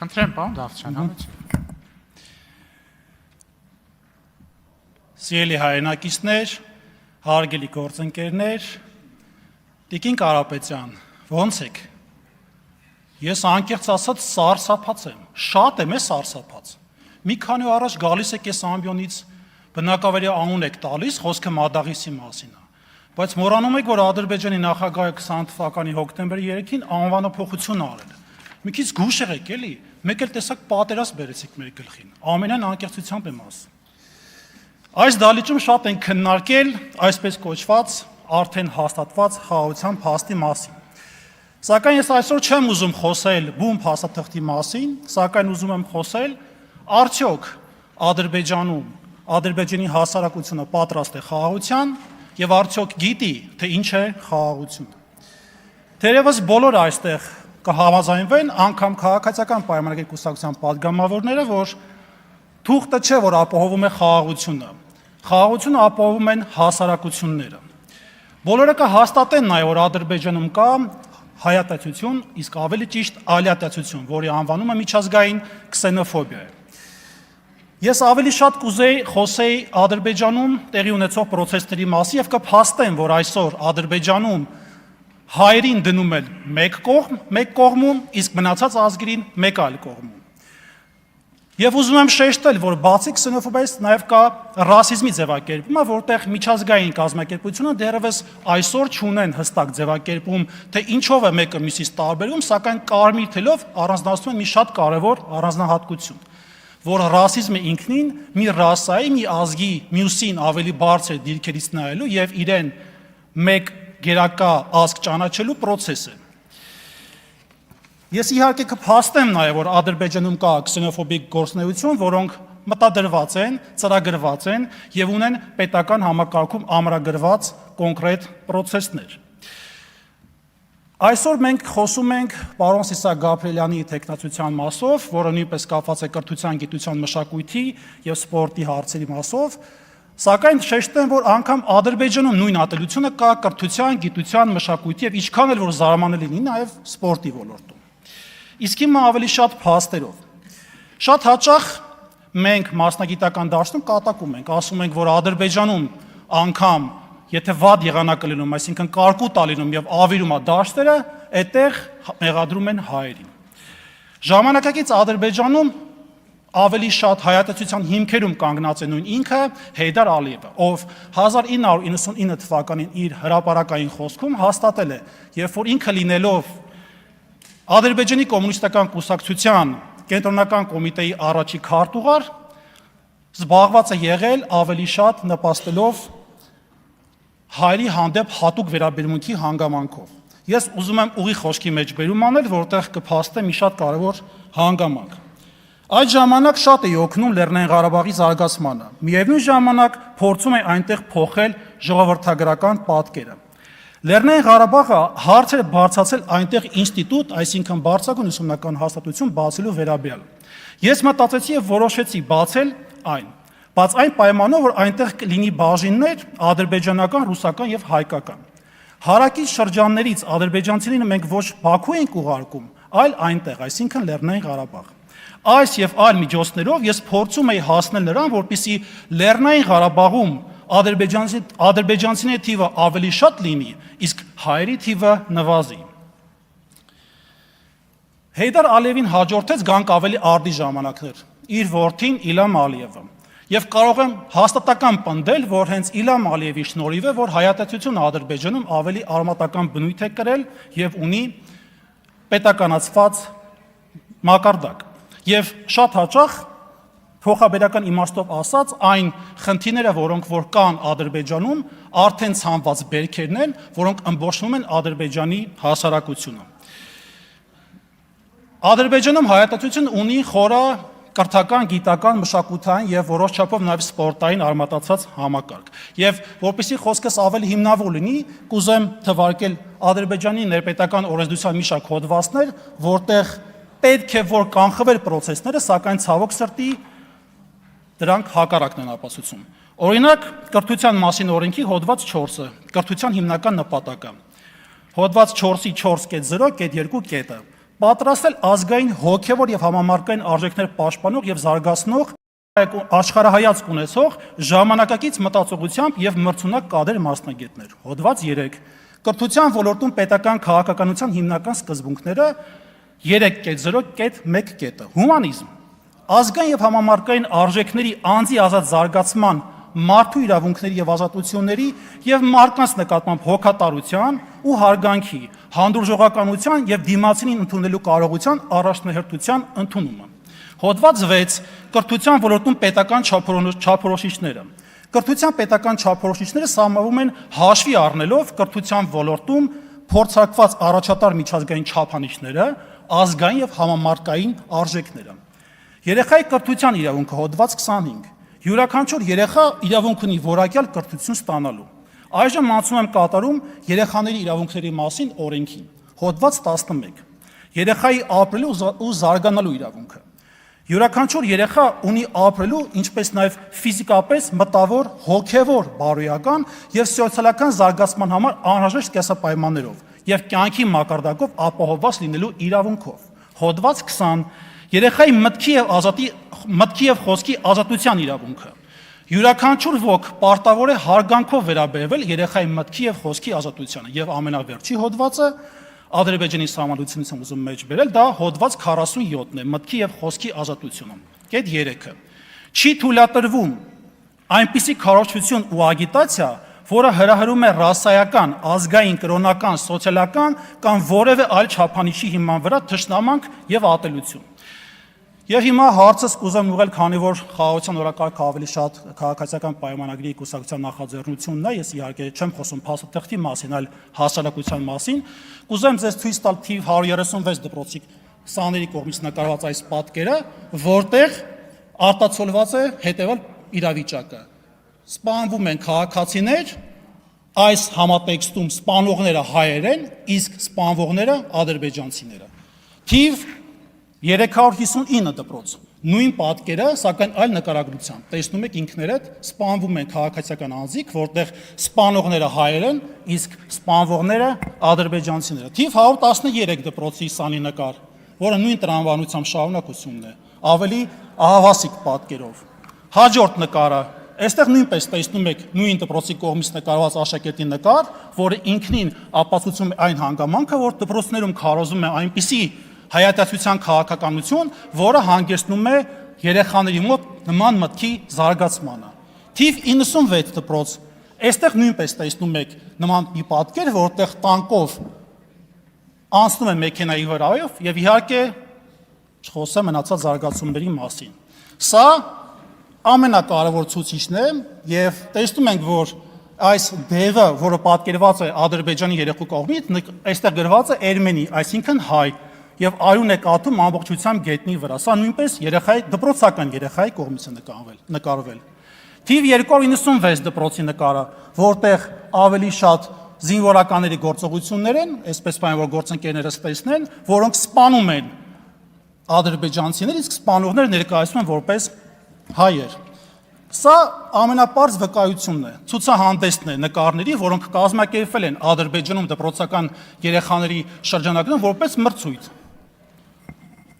Խնդրեմ, պարոն Դավթյան, Սիրելի հայրենակիցներ, հարգելի գործընկերներ, Տիկին Կարապետյան, ո՞նց եք։ Ես անկեղծ ասած սարսափած եմ, շատ եմ սարսափած։ Մի քանի օր առաջ գալիս եք այս ամբիոնից բնակավայրի անուն եք տալիս, խոսքը Մադաղիսի մասին է։ Բայց մոռանում եք, որ Ադրբեջանի նախագահը 20 թվականի հոկտեմբերի 3-ին անվանափոխություն արել։ Մի քիչ գուշ եղեք, էլի, մեկ էլ տեսակ պատերազմ բերեցիք մեր գլխին։ Ամենայն անկեղծությամբ եմ ասում։ Այս դալիճում շատ են քննարկել այսպես կոչված արդեն հաստատված խաղաղության փաստի մասին։ Սակայն ես այսօր չեմ ուզում խոսել բուն փաստաթղթի մասին, սակայն ուզում եմ խոսել արդյոք Ադրբեջանի հասարակությունը պատրաստ է խաղաղության եւ արդյոք գիտի, թե ինչ է խաղաղությունը։ Թերևս բոլորը այստեղ կհամաձայնվեն, անգամ քաղաքացիական պայմանագրի կուսակցության падգամավորները, որ թուղթը չէ, որ ապահովում է խաղաղությունը։ Խաղաղությունը ապահովում են հասարակությունները։ Բոլորը կհաստատեն նաև, որ Ադրբեջանում կա հայատացություն, իսկ ավելի ճիշտ ալիատացություն, որի անվանումը միջազգային քսենոֆոբիա է։ Ես ավելի շատ կուզեի խոսեի Ադրբեջանում տեղի ունեցող պրոցեսների մասին եւ կփաստեմ, որ այսօր Ադրբեջանում հայերին դնում են մեկ կողմում, իսկ մնացած ազգերին մեկ այլ կողմում։ Եվ ուզում եմ շեշտել, որ բացի քսենոֆոբիայից նաև կա ռասիզմի ձևակերպումը, որտեղ միջազգային կազմակերպությունը դեռևս այսօր չունեն հստակ ձևակերպում, թե ինչով է մեկը մյուսից տարբերվում, սակայն կարմիր թելով առանձնացնում են մի շատ կարևոր առանձնահատկություն, որ ռասիզմը ինքնին մի ռասայի, մի ազգի մյուսին ավելի բարձր դիրքերից նայելու եւ իրեն մեկ գերակա ազգ ճանաչելու process է։ Ես իհարկե կփաստեմ նաև, որ Ադրբեջանում կա քսենոֆոբիկ գործունեություն, որոնք մտադրված են, ծրագրված են եւ ունեն պետական համակարգում ամրագրված կոնկրետ process-ներ։ Այսօր մենք խոսում ենք պարոն Սիսակ Գաբրիելյանի տեխնացության մասով, որը նույնպես կապված է կրթության, գիտության, մշակույթի եւ սպորտի հարցերի մասով, սակայն շեշտեմ, որ անգամ Ադրբեջանում նույն ատելությունը կա կրթության, գիտության, մշակույթի եւ ինչքան էլ որ զարմանալի լինի նաեւ սպորտի ոլորտում։ Իսկ հիմա ավելի շատ փաստերով։ Շատ հաճախ մենք մասնագիտական դաշտում կատակում ենք, ասում ենք, որ Ադրբեջանում անգամ եթե վատ եղանակը լինում, այսինքն կարկուտ ալինում եւ ավիրում է դաշտերը, այդտեղ մեղադրում են հայերին։ Ժամանակակից Ադրբեջանում ավելի շատ հայատացության հիմքերում կանգնած է նույն ինքը Հեյդար Ալիևը, ով 1999 թվականին իր հրապարակային խոսքում հաստատել է, երբ որ ինքը լինելով Ադրբեջանի կոմունիստական կուսակցության կենտրոնական կոմիտեի առաջի քարտուղար զբաղված է եղել ավելի շատ նպաստելով հայերի հանդեպ հատուկ վերաբերմունքի հանգամանքով։ Ես ուզում եմ ուղի խոսքի մեջ բերում անել, որտեղ կփաստեմ մի շատ կարևոր հանգամանք։ Այդ ժամանակ շատ է օգնում Լեռնային Ղարաբաղի զարգացմանը։ Միևնույն ժամանակ փորձում է այնտեղ փոխել ժողովրդագրական պատկերը։ Լեռնային Ղարաբաղը հարց է բարձրացել այնտեղ ինստիտուտ, այսինքն բարձրագույն ուսումնական հաստատություն բացելու վերաբերյալ։ Ես մտածեցի եւ որոշեցի բացել այն, բայց այն պայմանով, որ այնտեղ կլինի բաժիններ ադրբեջանական, ռուսական եւ հայկական։ Հարակից շրջաններից ադրբեջանցիներին մենք ոչ Բաքու ենք ուղարկում, այլ այնտեղ, այսինքն Լեռնային Ղարաբաղ։ Այս եւ այլ միջոցներով ես փորձում եի հասնել նրան, որպեսզի Լեռնային Ղարաբաղում ադրբեջանցիների թիվը ավելի շատ լինի, իսկ հայերի թիվը նվազի։ Հեյդար Ալիևին հաջորդեց գանք ավելի արդի ժամանակներ, իր որդին Իլհամ Ալիևը։ Եվ կարող եմ հաստատական պնդել, որ հենց Իլհամ Ալիևի շնորհիվ է, որ հայատացությունը Ադրբեջանում ավելի արմատական բնույթ է կրել եւ ունի պետականացված մակարդակ։ Եվ շատ հաճախ փոխաբերական իմաստով ասած, այն խնդիրները, որոնք որ կան Ադրբեջանում, արդեն ցանված բերքերն են, որոնք ըմբոշխնում են Ադրբեջանի հասարակությունը։ Ադրբեջանում հայատացությունը ունի խորը կրթական, գիտական, մշակութային եւ որոշ չափով նաեւ սպորտային արմատացած համակարգ։ Եվ որպեսզի խոսքս ավելի հիմնավոր լինի, կուզեմ թվարկել Ադրբեջանի ներպետական օրենսդրության մի շարք հոդվածներ, որտեղ պետք է որ կանխվեր process-ները, սակայն ցավոք սրտի դրանք հակառակն են ապացուցում։ Օրինակ, կրթության մասին օրենքի հոդված 4-ը, կրթության հիմնական նպատակը։ Հոդված 4-ի 4.0.2 կետը պատրաստել ազգային հոգևոր եւ համամարտկային արժեքներ պաշտպանող եւ զարգացնող աշխարհայացք ունեցող ժամանակակից մտածողությամբ եւ մրցունակ կադր մասնագետներ։ Հոդված 3. Կրթության ոլորտում պետական քաղաքականության հիմնական սկզբունքները 3.0.1 կետը։ Հումանիզմ, ազգային եւ համամարտկային արժեքների անձի ազատ զարգացման, մարդու իրավունքների եւ ազատությունների եւ մարդկանց նկատմամբ հոգատարության ու հարգանքի, հանդուրժողականության եւ դիմացինին ընդունելու կարողության առաջնահերթության ընդունումը։ Հոդված 6. Կրթության ոլորտում պետական չափորոշիչները։ Կրթության պետական չափորոշիչները սահմանվում են հաշվի առնելով կրթության ոլորտում փորձարկված առաջատար միջազգային չափանիշները, ազգային եւ համամարտկային արժեքները։ Երեխայի կրթության իրավունքը, հոդված 25. Յուրաքանչյուր երեխա իրավունք ունի որակյալ կրթություն ստանալու։ Այժմ անցում եմ կատարում երեխաների իրավունքների մասին օրենքին։ Հոդված 11. Երեխայի ապրելու ու զարգանալու իրավունքը։ Յուրաքանչյուր երեխա ունի ապրելու, ինչպես նաև ֆիզիկապես, մտավոր, հոգևոր, բարոյական եւ սոցիալական զարգացման համար անհրաժեշտ կենսապայմաններով եւ կյանքի մակարդակով ապահովված լինելու իրավունքով։ Հոդված 20. Երեխայի մտքի եւ խոսքի ազատության իրավունքը։ Յուրաքանչյուր ոք պարտավոր է հարգանքով վերաբերվել երեխայի մտքի եւ խոսքի ազատությանը։ Եվ ամենավերջի հոդվածը Ադրբեջանի սահմանադրությունից ուզում մեջ բերել, դա հոդված 47-ն է, մտքի եւ խոսքի ազատությունը։ Կետ 3-ը։ Չի թույլատրվում այնպիսի քարոզչություն ու ագիտացիա, որը հրահրում է ռասայական, ազգային, կրոնական, սոցիալական կամ որևէ այլ չափանիշի հիման վրա թշնամանք եւ ատելություն։ Եվ հիմա հարցս կուզեմ ուղղել, քանի որ խաղաղության օրակարգը ավելի շատ քաղաքացիական պայմանագրի կուսակցության նախաձեռնությունն է, ես իհարկե չեմ խոսում փաստաթղթի մասին, այլ հասարակության մասին, կուզեմ ձեզ ցույց տալ թիվ 136 դպրոցի սաների կողմից նկարված այս պատկերը, որտեղ արտացոլված է հետևյալ իրավիճակը։ Սպանվում են քաղաքացիներ, այս համատեքստում սպանողները հայեր են, իսկ սպանվողները ադրբեջանցիները։ Թիվ 359 դպրոց, նույն պատկերը, սակայն այլ նկարագրությամբ, տեսնում եք ինքներդ, սպանվում են քաղաքացիական անձիկ, որտեղ սպանողները հայեր են, իսկ սպանվողները ադրբեջանցիները։ Թիվ 113 դպրոցի սանի նկար, որը նույն տրամաբանությամբ շարունակությունն է, ավելի ահավասիկ պատկերով։ Հաջորդ նկարը, այստեղ նույնպես տեսնում եք նույն դպրոցի կողմից նկարված աշակերտի նկար, որը ինքնին ապացուցում է այն հանգամանքը, որ դպրոցներում քարոզում է այնպիսի հայատացության քաղաքականություն, որը հանգեցնում է երեխաների մոտ նման մտքի զարգացմանը։ Թիվ 96 դպրոց, այստեղ նույնպես տեսնում եք նման մի պատկեր, որտեղ տանկով անցնում է մեքենայի վրայով եւ իհարկե չխոսեմ մնացած զարգացումների մասին։ Սա ամենակարևոր ցուցիչն է եւ տեսնում ենք, որ այս դևը, որը պատկերված է Ադրբեջանի երեխու կողմից, այստեղ գրված է Էրմենի, այսինքն հայ, եւ արյուն է կաթում ամբողջությամբ գետնի վրա։ Սա նույնպես դպրոցական երեխայի կողմից է նկարվել։ Թիվ 296 դպրոցի նկարը, որտեղ ավելի շատ զինվորականների գործողություններ են, այսպես բան որ գործընկերներս տեսնեն, որոնք սպանում են ադրբեջանցիներ, իսկ սպանողները ներկայացվում են որպես հայեր։ Սա ամենապարզ վկայությունն է, ցուցահանդեսն է նկարների, որոնք կազմակերպվել են Ադրբեջանում դպրոցական երեխաների շրջանակներում որպես մրցույթ։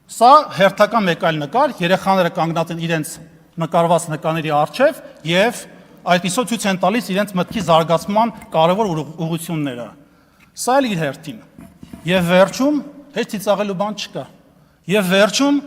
Սա հերթական մեկ այլ նկար, երեխաները կանգնած են իրենց նկարված նկարների առջև եւ այդպիսով ցույց են տալիս իրենց մտքի զարգացման կարևոր ուղղությունները։ Սա էլ իր հերթին։ Եվ վերջում հեչ ծիծաղելու բան չկա։ Եվ վերջում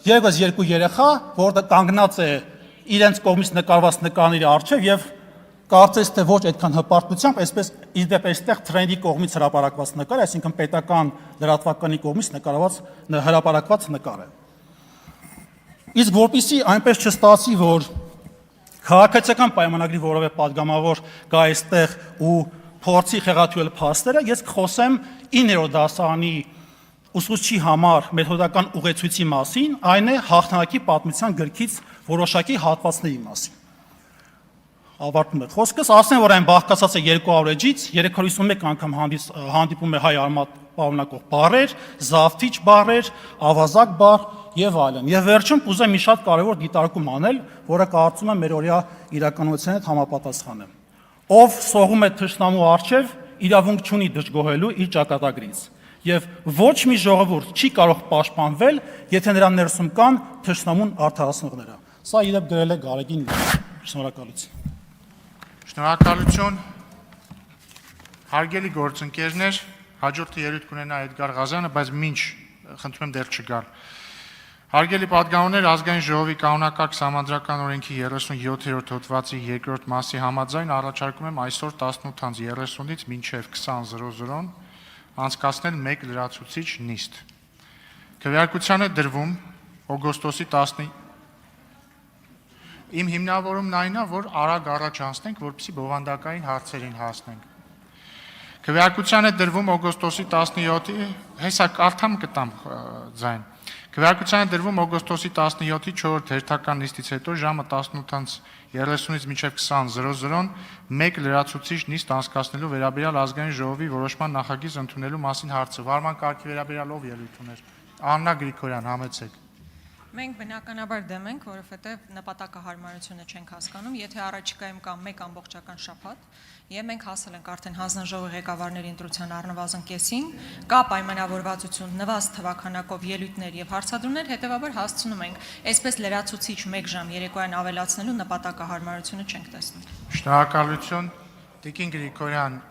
եւս երկու երեխա, որը կանգնած է իրենց կողմից նկարված նկարների առջև եւ կարծես թե ոչ այդքան հպարտությամբ, այսպես իդեպ այստեղ թրենդի կողմից հրապարակված նկար, այսինքն պետական լրատվականի կողմից հրապարակված նկար է։ Իսկ որպեսզի այնպես չստացի, որ քաղաքացիական պայմանագրի որևէ падգամավոր գա այստեղ ու փորձի խեղաթյուրել փաստերը, ես կխոսեմ 9-րդ դասարանի ուսուցչի համար մեթոդական ուղեցույցի մասին, այն է հաղթանակի պատմության գրքից որոշակի հատվածների մասին։ Ավարտում է խոսքս, ասեմ, որ այն բաղկացած է 200 էջից, 351 անգամ հանդիպում է հայ արմատ պարունակող բառեր, զավթիչ բառեր, ավազակ բառ եւ այլն։ Եվ վերջում կուզեմ մի շատ կարևոր դիտարկում անել, որը կարծում եմ մեր օրյա իրականության հետ համապատասխան է։ Ով սողում է թշնամու առջև, իրավունք չունի դժգոհելու իր ճակատագրից։ եւ ոչ մի ժողովուրդ չի կարող պաշտպանվել, եթե նրա ներսում կան թշնամուն արդարացնողները։ Սա իրոք գրել է Գարեգին։ Շնորհակալություն։ Շնորհակալություն։ Հարգելի գործընկերներ, հաջորդը ելույթ կունենա Էդգար Ղազյանը, բայց մինչ խնդրում եմ դեռ չգալ։ Հարգելի պատգամներ, ազգային ժողովի կանոնակարգ սահմանադրական օրենքի 37-րդ հոդվածի 2-րդ մասի համաձայն առաջարկում եմ այսօր 18:30-ից մինչև 20:00 անցկացնել մեկ լրացուցիչ նիստ։ Քվեարկության է դրվում օգոստոսի 10-ի Իմ հիմնավորումն այն է, որ արագ առաջ անցնենք, որպեսզի բովանդակային հարցերին հասնենք։ Քվեարկության է դրվում օգոստոսի 17-ի, հեսա կարդամ կտամ ձայն։ Քվեարկության է դրվում օգոստոսի 17-ի 4-րդ հերթական նիստից հետո ժամը 18:30-ից մինչև 20:00 մեկ լրացուցիչ նիստ անցկացնելու վերաբերյալ ազգային ժողովի որոշման նախագիծ ընդունելու մասին հարցը։ Վարման կարգի վերաբերյալ ով ելույթ ուներ։ Աննա Գրիգորյան, համեցեք։ Մենք բնականաբար դեմ ենք, որովհետև նպատակահարմարությունը չենք հասկանում, եթե առաջիկայում կա մեկ ամբողջական շաբաթ, եւ մենք հասել ենք արդեն հանձնաժողովի ղեկավարների ընտրության առնվազն կեսին, կա պայմանավորվածություն նվազդ թվականակով ելույթներ եւ հարցադրումներ, հետեւաբար հասցնում ենք այսպես լրացուցիչ 1 ժամ երեկոյան ավելացնելու նպատակահարմարությունը չենք տեսնում։ Շնորհակալություն, Տիկին Գրիգորյան,